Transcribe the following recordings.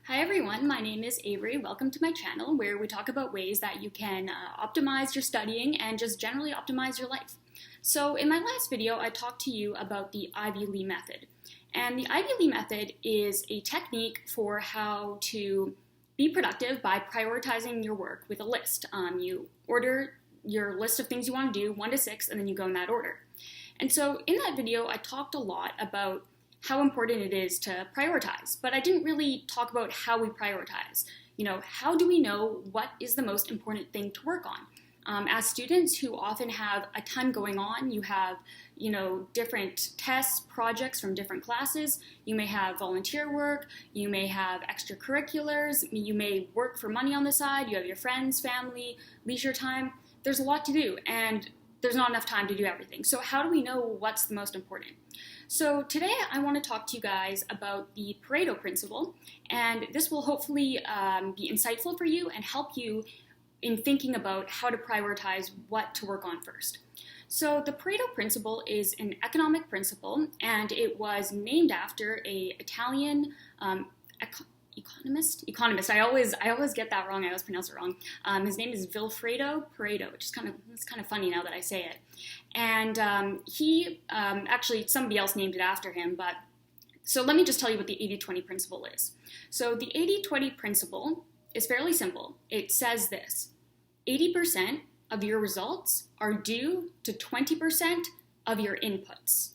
Hi everyone, my name is Avery. Welcome to my channel where we talk about ways that you can optimize your studying and just generally optimize your life. So in my last video, I talked to you about the Ivy Lee method. And the Ivy Lee method is a technique for how to be productive by prioritizing your work with a list. You order your list of things you want to do, 1 to 6, and then you go in that order. And so in that video, I talked a lot about how important it is to prioritize, but I didn't really talk about how we prioritize. How do we know what is the most important thing to work on? As students who often have a ton going on, you have, different tests, projects from different classes, you may have volunteer work, you may have extracurriculars, you may work for money on the side, you have your friends, family, leisure time. There's a lot to do, and there's not enough time to do everything. So how do we know what's the most important? So today I want to talk to you guys about the Pareto Principle, and this will hopefully be insightful for you and help you in thinking about how to prioritize what to work on first. So the Pareto Principle is an economic principle, and it was named after an Italian economist. I always get that wrong. I always pronounce it wrong. His name is Vilfredo Pareto, which is kind of funny now that I say it. And he actually somebody else named it after him. But so let me just tell you what the 80-20 principle is. So the 80-20 principle is fairly simple. It says this: 80% of your results are due to 20% of your inputs.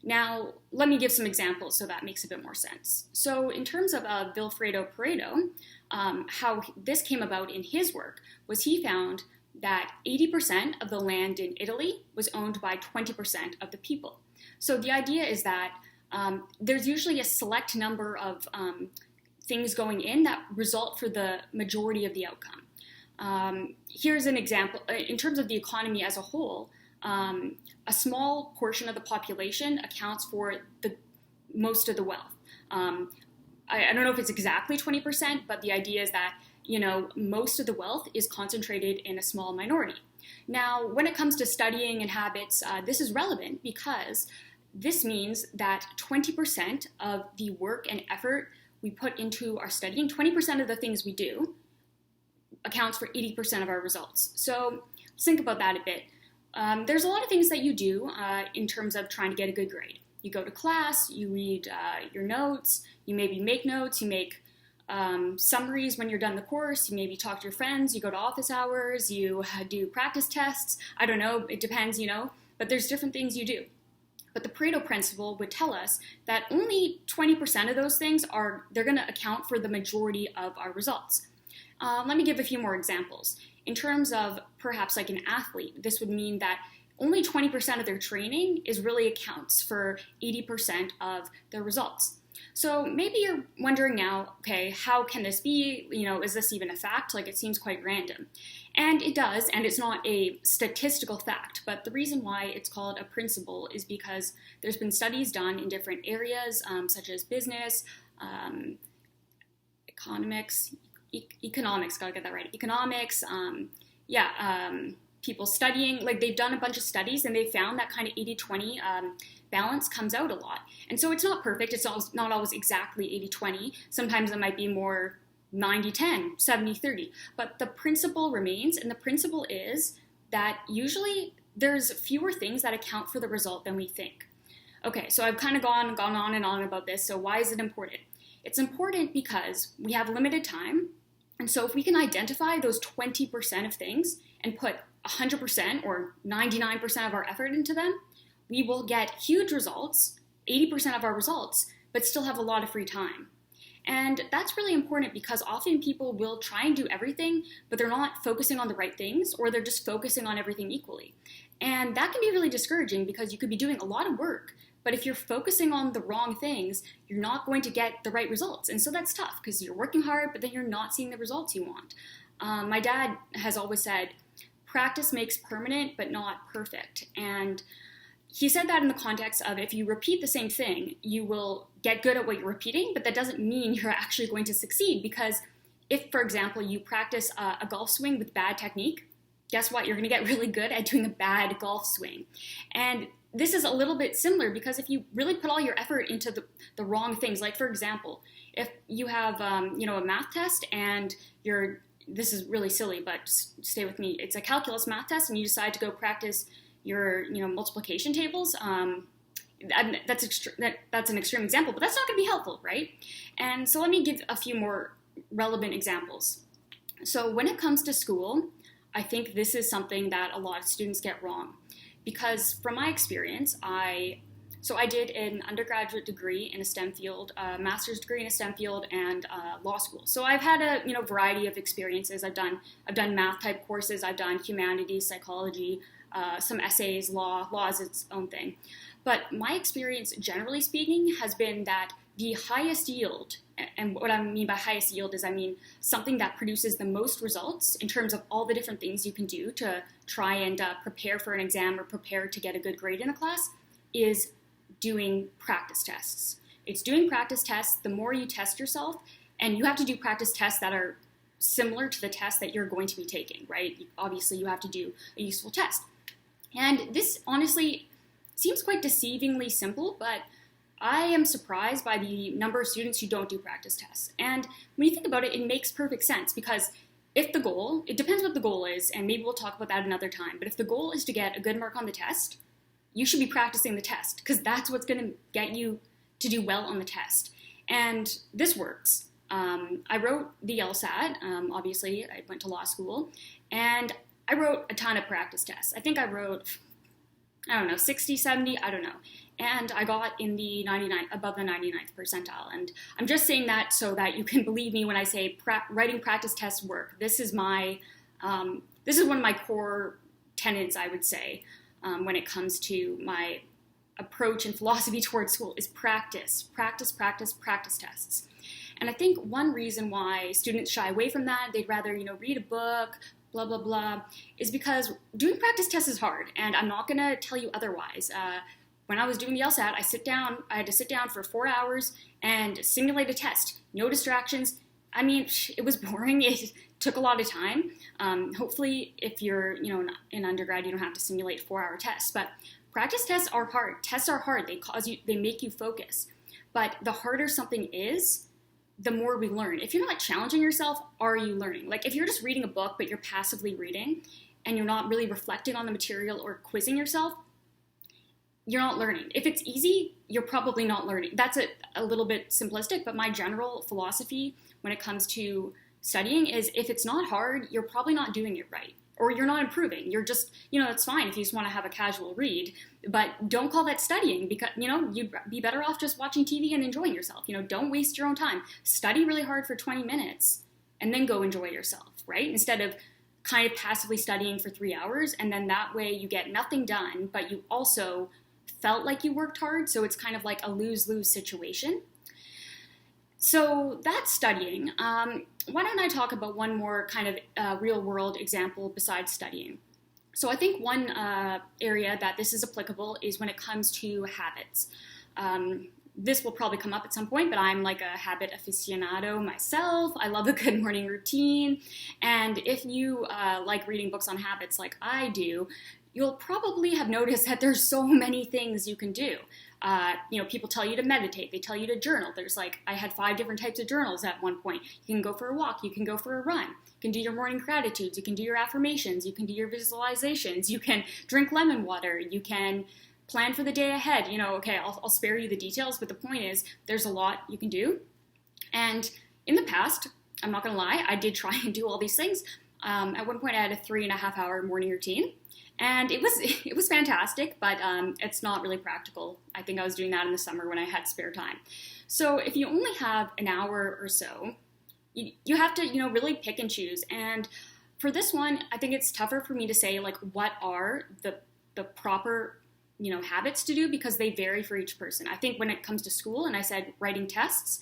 Now, let me give some examples so that makes a bit more sense. So in terms of Vilfredo Pareto, how this came about in his work was he found that 80% of the land in Italy was owned by 20% of the people. So the idea is that there's usually a select number of things going in that result for the majority of the outcome. Here's an example. In terms of the economy as a whole, a small portion of the population accounts for the most of the wealth. I don't know if it's exactly 20%, but the idea is that, most of the wealth is concentrated in a small minority. Now, when it comes to studying and habits, this is relevant because this means that 20% of the work and effort we put into our studying, 20% of the things we do, accounts for 80% of our results. So think about that a bit. There's a lot of things that you do in terms of trying to get a good grade. You go to class, you read your notes, you maybe make notes, you make summaries when you're done the course, you maybe talk to your friends, you go to office hours, you do practice tests. I don't know, it depends, but there's different things you do. But the Pareto Principle would tell us that only 20% of those things they're going to account for the majority of our results. Let me give a few more examples. In terms of perhaps like an athlete, this would mean that only 20% of their training really accounts for 80% of their results. So maybe you're wondering now, okay, how can this be? Is this even a fact? Like, it seems quite random. And it does, and it's not a statistical fact, but the reason why it's called a principle is because there's been studies done in different areas, such as business, economics, gotta get that right. Economics, people studying, like they've done a bunch of studies and they found that kind of 80-20 balance comes out a lot. And so it's not perfect, it's not always exactly 80-20. Sometimes it might be more 90-10, 70-30. But the principle remains, and the principle is that usually there's fewer things that account for the result than we think. Okay, so I've kind of gone on and on about this, so why is it important? It's important because we have limited time, and so if we can identify those 20% of things and put 100% or 99% of our effort into them, we will get huge results, 80% of our results, but still have a lot of free time. And that's really important because often people will try and do everything, but they're not focusing on the right things, or they're just focusing on everything equally. And that can be really discouraging because you could be doing a lot of work, but if you're focusing on the wrong things, you're not going to get the right results. And so that's tough because you're working hard, but then you're not seeing the results you want. My dad has always said, practice makes permanent, but not perfect. And he said that in the context of if you repeat the same thing, you will get good at what you're repeating, but that doesn't mean you're actually going to succeed. Because if, for example, you practice a golf swing with bad technique, guess what? You're going to get really good at doing a bad golf swing. And this is a little bit similar, because if you really put all your effort into the wrong things, like for example, if you have a math test and this is really silly, but stay with me. It's a calculus math test, and you decide to go practice your multiplication tables. That's an extreme example, but that's not going to be helpful, right? And so let me give a few more relevant examples. So when it comes to school, I think this is something that a lot of students get wrong, because from my experience, I did an undergraduate degree in a STEM field, a master's degree in a STEM field, and law school. So I've had a variety of experiences. I've done math type courses. I've done humanities, psychology, some essays. Law is its own thing. But my experience, generally speaking, has been that the highest yield, and what I mean by highest yield is I mean something that produces the most results in terms of all the different things you can do to try and prepare for an exam or prepare to get a good grade in a class, is doing practice tests. It's doing practice tests. The more you test yourself, and you have to do practice tests that are similar to the test that you're going to be taking, right? Obviously, you have to do a useful test. And this honestly seems quite deceivingly simple, but I am surprised by the number of students who don't do practice tests. And when you think about it, it makes perfect sense, because if the goal, it depends what the goal is, and maybe we'll talk about that another time, but if the goal is to get a good mark on the test, you should be practicing the test, because that's what's going to get you to do well on the test. And this works. I wrote the LSAT, obviously I went to law school, and I wrote a ton of practice tests. I think I wrote, 60, 70, I don't know. And I got in the above the 99th percentile. And I'm just saying that so that you can believe me when I say writing practice tests work. This is one of my core tenets, I would say, when it comes to my approach and philosophy towards school, is practice tests. And I think one reason why students shy away from that, they'd rather, read a book, blah, blah, blah, is because doing practice tests is hard. And I'm not going to tell you otherwise. When I was doing the LSAT, I had to sit down for 4 hours and simulate a test. No distractions. I mean, it was boring. It took a lot of time. Hopefully, if you're, in undergrad, you don't have to simulate 4-hour tests. But practice tests are hard. Tests are hard. They make you focus. But the harder something is, the more we learn. If you're not challenging yourself, are you learning? Like if you're just reading a book, but you're passively reading, and you're not really reflecting on the material or quizzing yourself, you're not learning. If it's easy, you're probably not learning. That's a little bit simplistic, but my general philosophy when it comes to studying is if it's not hard, you're probably not doing it right. Or you're not improving. You're just, it's fine if you just want to have a casual read, but don't call that studying, because, you'd be better off just watching TV and enjoying yourself. Don't waste your own time. Study really hard for 20 minutes and then go enjoy yourself, right? Instead of kind of passively studying for 3 hours, and then that way you get nothing done, but you also felt like you worked hard, so it's kind of like a lose-lose situation. So that's studying. Why don't I talk about one more kind of real-world example besides studying? So I think one area that this is applicable is when it comes to habits. This will probably come up at some point, but I'm like a habit aficionado myself. I love a good morning routine. And if you like reading books on habits like I do, you'll probably have noticed that there's so many things you can do. People tell you to meditate. They tell you to journal. I had 5 different types of journals at one point. You can go for a walk. You can go for a run. You can do your morning gratitudes. You can do your affirmations. You can do your visualizations. You can drink lemon water. You can plan for the day ahead. I'll spare you the details, but the point is there's a lot you can do. And in the past, I'm not going to lie, I did try and do all these things. At one point, I had a 3.5-hour morning routine. And it was fantastic, but it's not really practical. I think I was doing that in the summer when I had spare time. So if you only have an hour or so, you have to, really pick and choose. And for this one, I think it's tougher for me to say, what are the proper, habits to do, because they vary for each person. I think when it comes to school, and I said writing tests,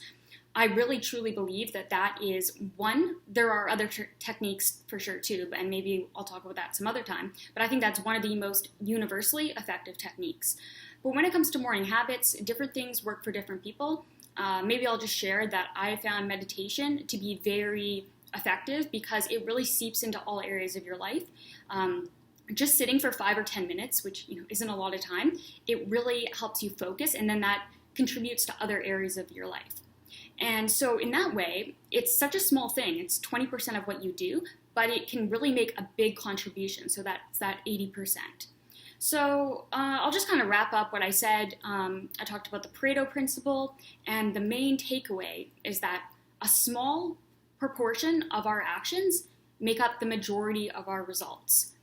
I really truly believe that is one. There are other techniques for sure too, and maybe I'll talk about that some other time, but I think that's one of the most universally effective techniques. But when it comes to morning habits, different things work for different people. Maybe I'll just share that I found meditation to be very effective because it really seeps into all areas of your life. just sitting for 5 or 10 minutes, which isn't a lot of time, it really helps you focus, and then that contributes to other areas of your life. And so in that way, it's such a small thing. It's 20% of what you do, but it can really make a big contribution. So that's that 80%. So I'll just kind of wrap up what I said. I talked about the Pareto Principle, and the main takeaway is that a small proportion of our actions make up the majority of our results.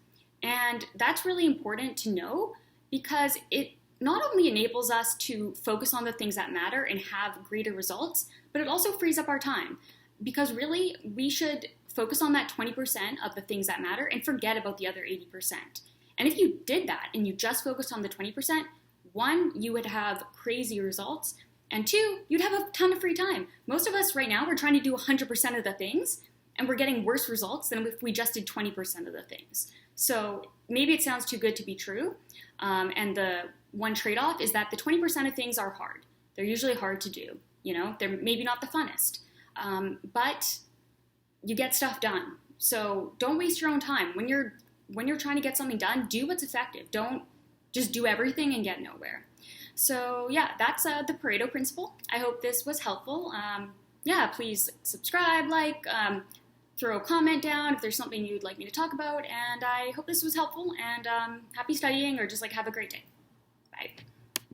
And that's really important to know, because it not only enables us to focus on the things that matter and have greater results, but it also frees up our time. Because really, we should focus on that 20% of the things that matter and forget about the other 80%. And if you did that and you just focused on the 20%, one, you would have crazy results, and two, you'd have a ton of free time. Most of us right now, we're trying to do 100% of the things, and we're getting worse results than if we just did 20% of the things. So maybe it sounds too good to be true, and the one trade-off is that the 20% of things are hard. They're usually hard to do. They're maybe not the funnest, but you get stuff done. So don't waste your own time. When you're trying to get something done, do what's effective. Don't just do everything and get nowhere. So yeah, that's the Pareto Principle. I hope this was helpful. Please subscribe, throw a comment down if there's something you'd like me to talk about. And I hope this was helpful, and happy studying, or just have a great day. Bye.